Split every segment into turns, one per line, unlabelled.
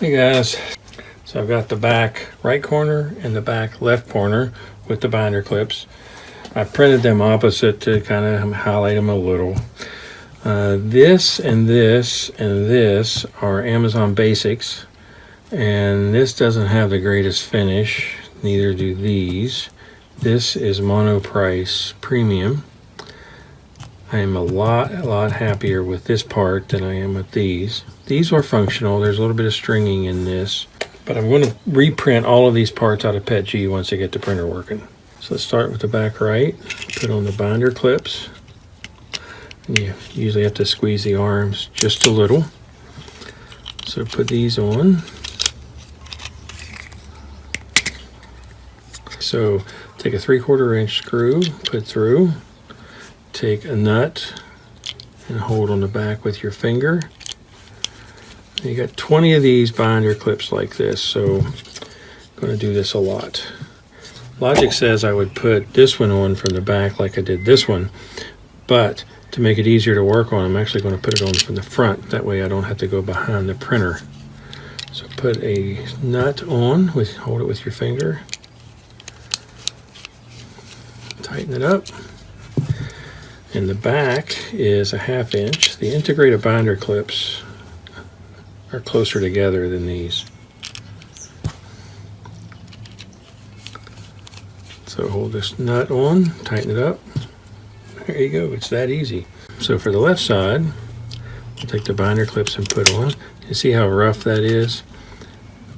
Hey guys, so I've got the back right corner and the back left corner with the binder clips. I printed them opposite to kind of highlight them a little. This and this and this are Amazon Basics, and this doesn't have the greatest finish, neither do these. This is Monoprice Premium. I am a lot happier with this part than I am with these. These are functional. There's a little bit of stringing in this, but I'm going to reprint all of these parts out of PETG once I get the printer working. So let's start with the back right. Put on the binder clips. And you usually have to squeeze the arms just a little. So put these on. So take a 3/4 inch screw, put through. Take a nut and hold on the back with your finger. You got 20 of these binder clips like this, so I'm going to do this a lot. Logic says I would put this one on from the back like I did this one, but to make it easier to work on, I'm actually going to put it on from the front. That way I don't have to go behind the printer. So put a nut on, hold it with your finger. Tighten it up. And the back is a 1/2 inch. The integrated binder clips are closer together than these. So hold this nut on, tighten it up. There you go, it's that easy. So for the left side, I'll take the binder clips and put on. You see how rough that is?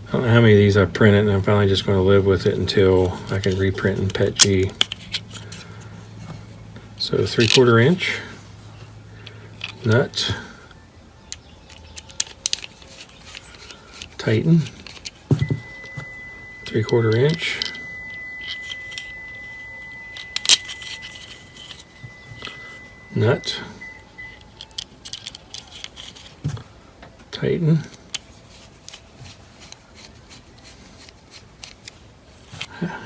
I don't know how many of these I've printed, and I'm finally just going to live with it until I can reprint in PETG. So 3/4 inch nut, tighten, 3/4 inch, nut, tighten,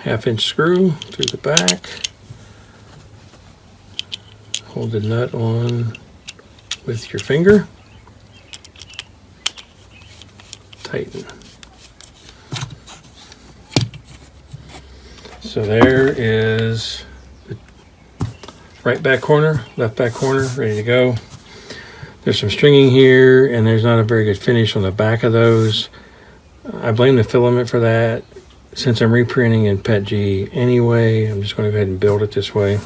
half inch screw through the back. Hold the nut on with your finger. Tighten. So there is the right back corner, left back corner, ready to go. There's some stringing here, and there's not a very good finish on the back of those. I blame the filament for that. Since I'm reprinting in PETG anyway, I'm just going to go ahead and build it this way.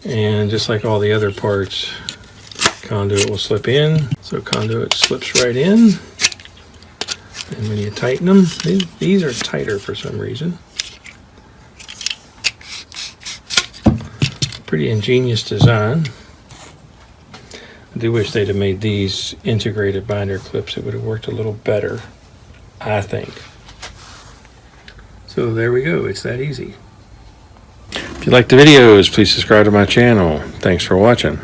And just like all the other parts, conduit will slip in. So conduit slips right in. And when you tighten them, these are tighter for some reason. Pretty ingenious design. I do wish they'd have made these integrated binder clips. It would have worked a little better, I think. So there we go, it's that easy. If you like the videos, please subscribe to my channel. Thanks for watching.